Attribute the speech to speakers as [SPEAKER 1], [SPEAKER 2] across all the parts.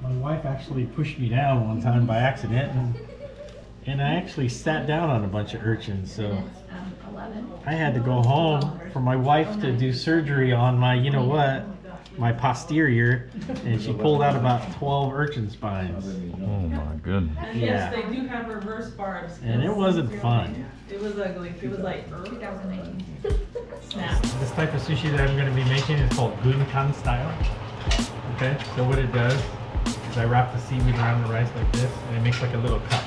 [SPEAKER 1] My wife actually pushed me down one time by accident, and I actually sat down on a bunch of urchins. So I had to go home for my wife to do surgery on my, you know what, my posterior, and she pulled out about 12 urchin spines.
[SPEAKER 2] Oh my goodness.
[SPEAKER 3] And yes, they do have reverse barbs.
[SPEAKER 1] And it wasn't fun.
[SPEAKER 3] It was ugly. It was like 2008. Snap.
[SPEAKER 1] This type of sushi that I'm going to be making is called gunkan style. Okay, so what it does is I wrap the seaweed around the rice like this, and it makes like a little cup.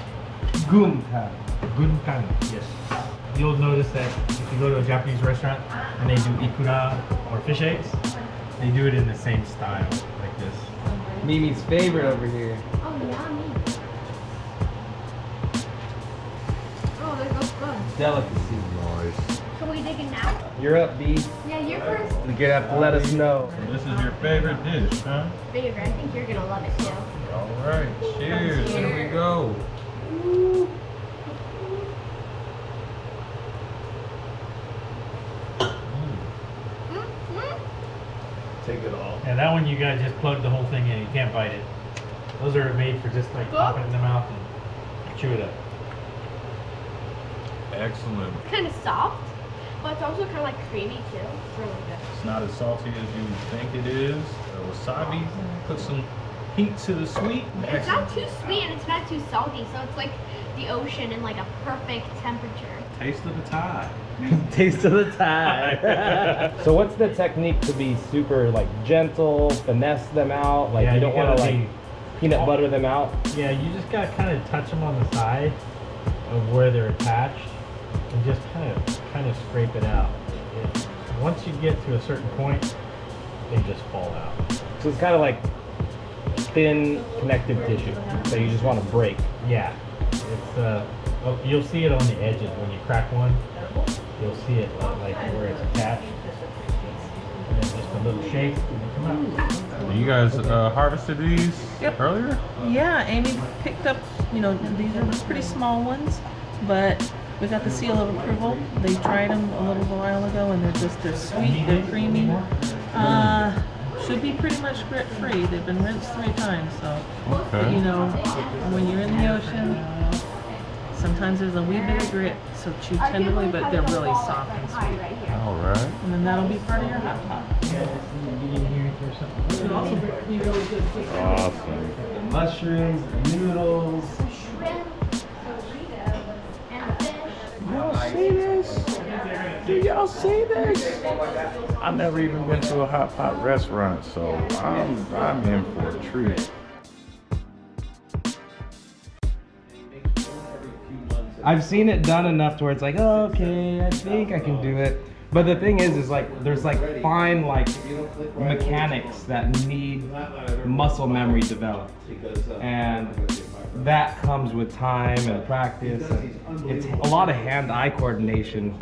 [SPEAKER 1] Gunkan. Gunkan, yes. You'll notice that if you go to a Japanese restaurant and they do ikura or fish eggs, they do it in the same style, like this.
[SPEAKER 4] Mimi's favorite over here.
[SPEAKER 5] Oh, yummy. Oh, there goes good.
[SPEAKER 4] Delicacy.
[SPEAKER 2] Nice.
[SPEAKER 5] Can we dig it now?
[SPEAKER 4] You're up, B.
[SPEAKER 5] Yeah, you're first.
[SPEAKER 4] You're gonna have to let us know.
[SPEAKER 2] This is your favorite dish, huh?
[SPEAKER 5] Favorite. I think you're gonna love it too.
[SPEAKER 2] All right. Cheers. Here we go.
[SPEAKER 4] Take it all.
[SPEAKER 1] And that one you gotta just plug the whole thing in, you can't bite it. Those are made for just like pop it in the mouth and chew it up.
[SPEAKER 2] Excellent.
[SPEAKER 5] It's kind of soft, but it's also kind of like creamy too. It's really good.
[SPEAKER 2] It's not as salty as you think it is. Wasabi put some heat to the sweet.
[SPEAKER 5] It's not too sweet and it's not too salty, so it's like the ocean in like a perfect temperature.
[SPEAKER 2] Taste of the tide.
[SPEAKER 4] Taste of the tide. So what's the technique to be super like gentle, finesse them out? Like
[SPEAKER 1] Yeah,
[SPEAKER 4] you don't want to
[SPEAKER 1] gotta
[SPEAKER 4] like peanut butter them out?
[SPEAKER 1] Yeah, you just gotta kind of touch them on the side of where they're attached, and just kind of scrape it out. Once you get to a certain point, they just fall out.
[SPEAKER 4] So it's kind of like thin connective tissue that you just want to break.
[SPEAKER 1] Yeah, it's you'll see it on the edges when you crack one. You'll see it like where it's attached, and then just a little shake and they come out.
[SPEAKER 2] You guys harvested these earlier?
[SPEAKER 3] Yeah, Amy picked up, you know, these are pretty small ones, but we got the seal of approval. They tried them a little while ago and they're sweet, they're creamy. Should be pretty much grit free. They've been rinsed 3 times, so.
[SPEAKER 2] Okay.
[SPEAKER 3] But, you know, when you're in the ocean, sometimes there's a wee bit of grit, so chew tenderly, but they're really soft and sweet.
[SPEAKER 2] All right.
[SPEAKER 3] And then that'll be part of your hot pot. It'll also be really good for
[SPEAKER 2] Awesome.
[SPEAKER 4] Mushrooms, noodles.
[SPEAKER 5] Shrimp, and fish.
[SPEAKER 2] Y'all see this? Do y'all see this? I've never even been to a hot pot restaurant, so I'm in for a treat.
[SPEAKER 4] I've seen it done enough to where it's like, oh, okay, I think I can do it. But the thing is like there's like fine like mechanics that need muscle memory developed, and that comes with time and practice. It's a lot of hand-eye coordination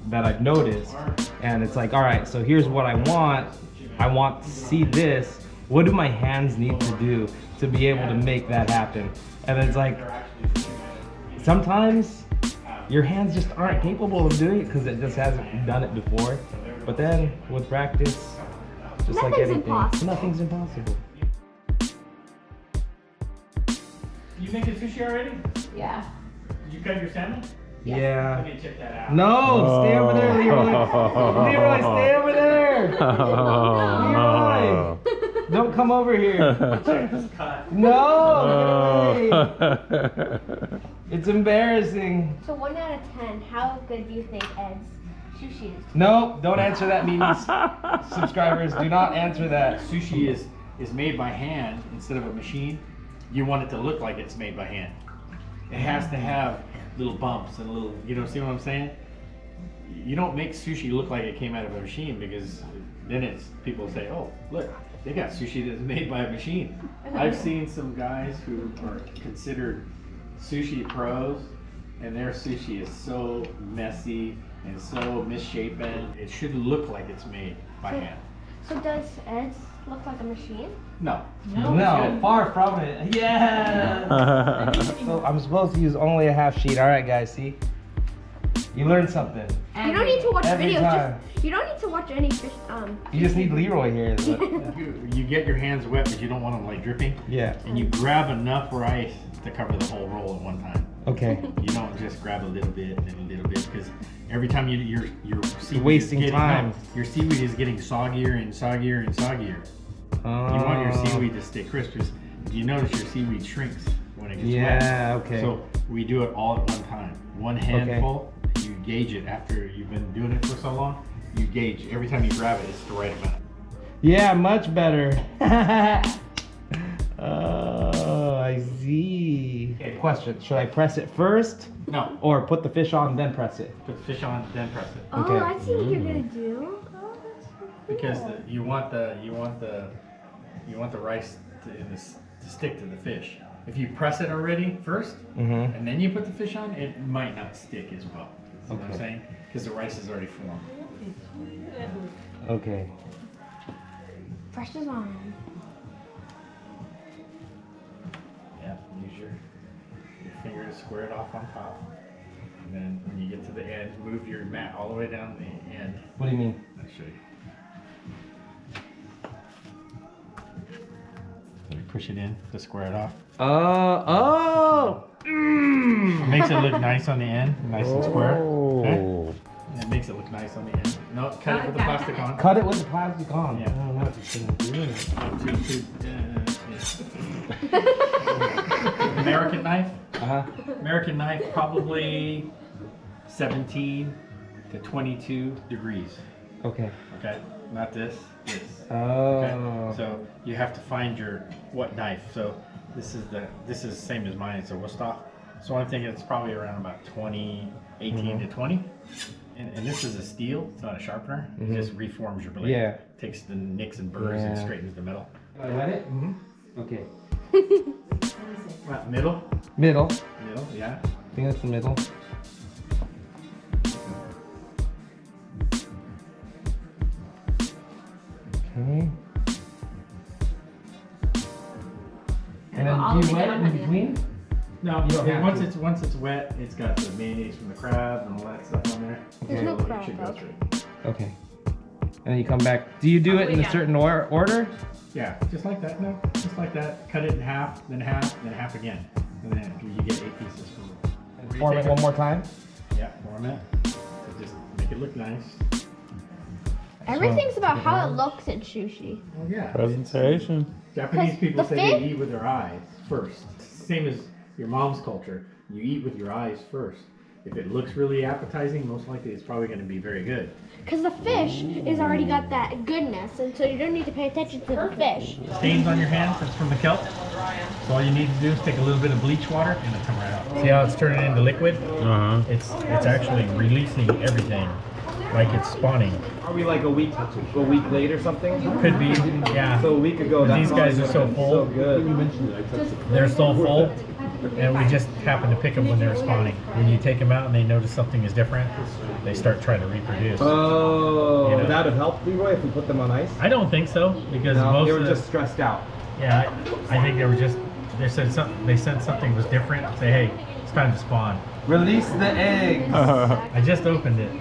[SPEAKER 4] that I've noticed, and it's like, all right, so here's what I want. I want to see this. What do my hands need to do to be able to make that happen? And it's like, sometimes your hands just aren't capable of doing it because it just hasn't done it before. But then with practice, just like
[SPEAKER 5] Nothing's
[SPEAKER 4] anything,
[SPEAKER 5] impossible.
[SPEAKER 4] nothing's impossible.
[SPEAKER 1] You making sushi already?
[SPEAKER 5] Yeah.
[SPEAKER 1] Did you cut your salmon?
[SPEAKER 4] Yeah.
[SPEAKER 1] Let me check that out.
[SPEAKER 4] No, stay over there, Leroy. Leroy, stay over there. Leroy, don't come over here. No, get away. It's embarrassing.
[SPEAKER 5] So 1 out of 10, how good do you think Ed's sushi is?
[SPEAKER 4] No, don't answer that, Mimi's. Subscribers, do not answer that.
[SPEAKER 1] Sushi is made by hand instead of a machine. You want it to look like it's made by hand. It has to have little bumps and little, you know, see what I'm saying? You don't make sushi look like it came out of a machine, because then it's, people say, oh, look, they got sushi that's made by a machine. I've seen some guys who are considered sushi pros, and their sushi is so messy and so misshapen. It should look like it's made by hand.
[SPEAKER 5] So does Ed's look like a machine?
[SPEAKER 1] No.
[SPEAKER 4] No, far from it. Yeah. So I'm supposed to use only a half sheet. All right, guys, see? You learn something.
[SPEAKER 5] You don't need to watch
[SPEAKER 4] Every
[SPEAKER 5] videos.
[SPEAKER 4] time.
[SPEAKER 5] You don't need to watch any fish.
[SPEAKER 4] You just need Leroy here. Is what-
[SPEAKER 1] You get your hands wet, but you don't want them like dripping.
[SPEAKER 4] Yeah.
[SPEAKER 1] And you grab enough rice to cover the whole roll at one time.
[SPEAKER 4] Okay.
[SPEAKER 1] You don't just grab a little bit and a little bit, because every time your seaweed
[SPEAKER 4] Wasting
[SPEAKER 1] is getting,
[SPEAKER 4] time.
[SPEAKER 1] No, your seaweed is getting soggier and soggier and soggier. You want your seaweed to stay crisp. Because you notice your seaweed shrinks when it gets wet.
[SPEAKER 4] Yeah. Okay.
[SPEAKER 1] So we do it all at one time. One handful. You gauge it after you've been doing it for so long. You gauge every time you grab it, it's the right amount.
[SPEAKER 4] Yeah, much better. Oh, I see. Okay, question. Should I press it first
[SPEAKER 1] No,
[SPEAKER 4] or put the fish on then press it?
[SPEAKER 1] put the fish on, then press it.
[SPEAKER 5] Oh,
[SPEAKER 4] Okay.
[SPEAKER 5] I see what you're gonna do. Oh, that's so cool.
[SPEAKER 1] Because you want the rice to stick to the fish. If you press it already first
[SPEAKER 4] Mm-hmm.
[SPEAKER 1] and then you put the fish on, it might not stick as well. You know what I'm
[SPEAKER 4] Okay.
[SPEAKER 1] saying? Because the rice is already formed.
[SPEAKER 4] Okay.
[SPEAKER 5] Pressure's on.
[SPEAKER 1] Yeah, use your finger to square it off on top. And then when you get to the end, move your mat all the way down the end.
[SPEAKER 4] What do you mean?
[SPEAKER 1] I'll show you. So you push it in to square it off.
[SPEAKER 4] Oh.
[SPEAKER 1] It makes it look nice on the end, nice and square. Okay?
[SPEAKER 4] Oh.
[SPEAKER 1] And it makes it look nice on the end. No, cut it with the plastic on.
[SPEAKER 4] Cut it with the plastic on.
[SPEAKER 1] Yeah.
[SPEAKER 4] I don't know what you're gonna do.
[SPEAKER 1] American knife.
[SPEAKER 4] Uh-huh.
[SPEAKER 1] American knife, probably 17 to 22 degrees.
[SPEAKER 4] Okay.
[SPEAKER 1] Okay, not this. This.
[SPEAKER 4] Oh.
[SPEAKER 1] Okay. So you have to find your what knife. So this is the same as mine. It's a Wusthof. So I'm thinking it's probably around about 18 to 20. And this is a steel. It's not a sharpener. It just reforms your blade.
[SPEAKER 4] Yeah.
[SPEAKER 1] Takes the nicks and burrs and
[SPEAKER 4] Yeah.
[SPEAKER 1] straightens the metal.
[SPEAKER 4] I wet it? Mm-hmm. Okay.
[SPEAKER 1] Middle.
[SPEAKER 4] Middle.
[SPEAKER 1] Middle. Yeah.
[SPEAKER 4] I think that's the middle. Okay. And then do you wet it in between?
[SPEAKER 1] No,
[SPEAKER 4] You don't have
[SPEAKER 1] once
[SPEAKER 4] to.
[SPEAKER 1] it's wet, it's got the mayonnaise from the crab and all that stuff on there.
[SPEAKER 5] There's no
[SPEAKER 1] So it
[SPEAKER 5] crab,
[SPEAKER 1] should go
[SPEAKER 5] though.
[SPEAKER 1] through.
[SPEAKER 4] Okay. And then you come back. Do you do it in a certain order?
[SPEAKER 1] Yeah, just like that. No, just like that. Cut it in half, then half, then half again, and then you get 8 pieces.
[SPEAKER 4] Form it one more time?
[SPEAKER 1] Yeah, form it. So just make it look nice.
[SPEAKER 5] Everything's about how it looks in sushi.
[SPEAKER 1] Oh yeah.
[SPEAKER 2] Presentation.
[SPEAKER 1] Japanese
[SPEAKER 5] 'Cause
[SPEAKER 1] people
[SPEAKER 5] the
[SPEAKER 1] say
[SPEAKER 5] fish-
[SPEAKER 1] they eat with their eyes first. Same as your mom's culture. You eat with your eyes first. If it looks really appetizing, most likely it's probably going to be very good.
[SPEAKER 5] Because the fish is already got that goodness, and so you don't need to pay attention to the fish.
[SPEAKER 1] Stains on your hands, that's from the kelp. So all you need to do is take a little bit of bleach water and it'll come right out. See how it's turning into liquid?
[SPEAKER 2] Uh-huh.
[SPEAKER 1] It's actually releasing everything, like it's spawning.
[SPEAKER 4] Are we like a week late or something?
[SPEAKER 1] Could be, yeah.
[SPEAKER 4] So a week ago,
[SPEAKER 1] But these guys are so full.
[SPEAKER 4] So good.
[SPEAKER 1] They're so full, and we just happen to pick them when they're spawning. When you take them out and they notice something is different, they start trying to reproduce.
[SPEAKER 4] Oh,
[SPEAKER 1] You know.
[SPEAKER 4] would that have helped, Leroy, if we put them on ice?
[SPEAKER 1] I don't think so, because
[SPEAKER 4] No,
[SPEAKER 1] most
[SPEAKER 4] they were
[SPEAKER 1] of
[SPEAKER 4] just stressed out.
[SPEAKER 1] yeah, I think they said something was different. Say, hey, it's time to spawn.
[SPEAKER 4] Release the eggs.
[SPEAKER 1] I just opened it,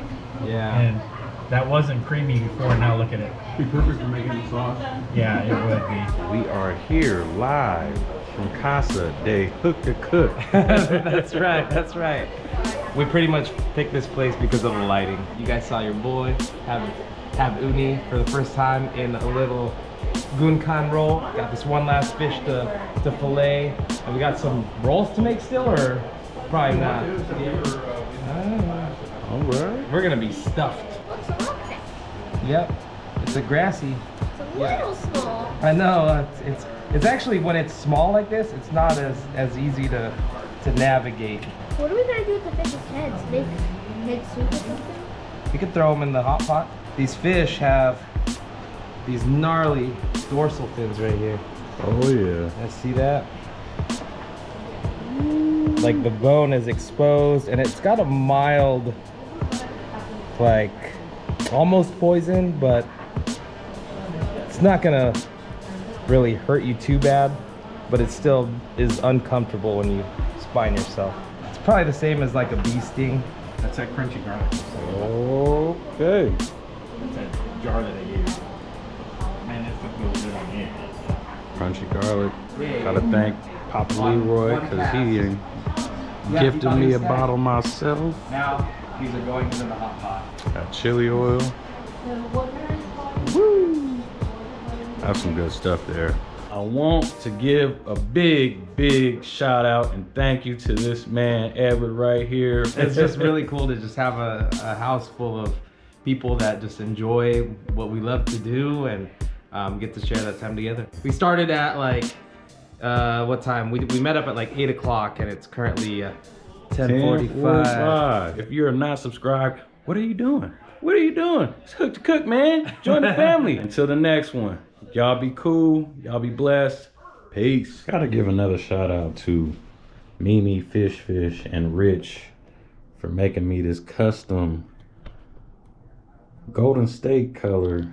[SPEAKER 4] Yeah.
[SPEAKER 1] and that wasn't creamy before. Now look at it.
[SPEAKER 2] Be perfect for making the sauce.
[SPEAKER 1] Yeah, it would be.
[SPEAKER 2] We are here live from Casa de Hook2Cook.
[SPEAKER 4] That's right. That's right. We pretty much picked this place because of the lighting. You guys saw your boy have uni for the first time in a little gunkan roll. Got this one last fish to fillet, and we got some rolls to make still, or probably not.
[SPEAKER 2] All right.
[SPEAKER 4] We're gonna be stuffed.
[SPEAKER 5] What's wrong with it?
[SPEAKER 4] Yep. It's a grassy.
[SPEAKER 5] It's a little small.
[SPEAKER 4] I know. It's actually when it's small like this, it's not as easy to navigate.
[SPEAKER 5] What are we gonna do with the fish's heads? Make head soup or something?
[SPEAKER 4] You could throw them in the hot pot. These fish have these gnarly dorsal fins right here.
[SPEAKER 2] Oh yeah.
[SPEAKER 4] Let's see that. Like the bone is exposed, and it's got a mild, like almost poison, but it's not gonna really hurt you too bad. But it still is uncomfortable when you spine yourself. It's probably the same as like a bee sting.
[SPEAKER 1] That's that crunchy garlic.
[SPEAKER 2] Okay.
[SPEAKER 1] That's that jar that I used. Man, that stuff goes good on here.
[SPEAKER 2] Crunchy garlic. Gotta thank Papa Leroy because he gifted me a bottle myself.
[SPEAKER 1] Now, these are going into the hot pot.
[SPEAKER 2] Got chili oil. Woo! That's some good stuff there. I want to give a big shout out and thank you to this man, Edward, right here.
[SPEAKER 4] It's just really cool to just have a house full of people that just enjoy what we love to do and get to share that time together. We started at like, what time? We met up at like 8 o'clock and it's currently 10:45.
[SPEAKER 2] If you're not subscribed, what are you doing? What are you doing? It's Hook2Cook, man. Join the family. Until the next one. Y'all be cool. Y'all be blessed. Peace. Gotta give another shout out to Mimi, FishFish, and Rich for making me this custom Golden State color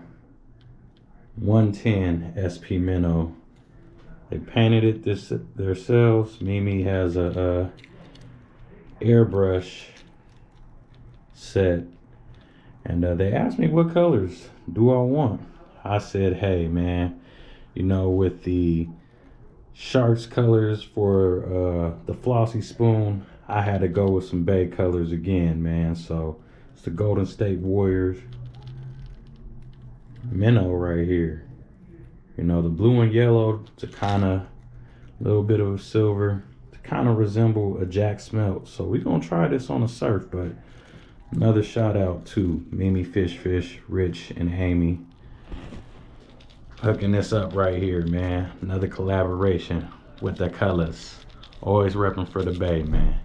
[SPEAKER 2] 110 SP Minnow. They painted it themselves. Mimi has a airbrush set. And they asked me what colors do I want. I said, hey man, you know, with the sharks colors for the flossy spoon, I had to go with some bay colors again, man. So it's the Golden State Warriors minnow right here. You know, the blue and yellow to kind of a little bit of a silver to kind of resemble a jack smelt. So we're gonna try this on the surf. But another shout out to Mimi, FishFish, Rich, and Amy. Hooking this up right here, man. Another collaboration with the colors. Always repping for the bay, man.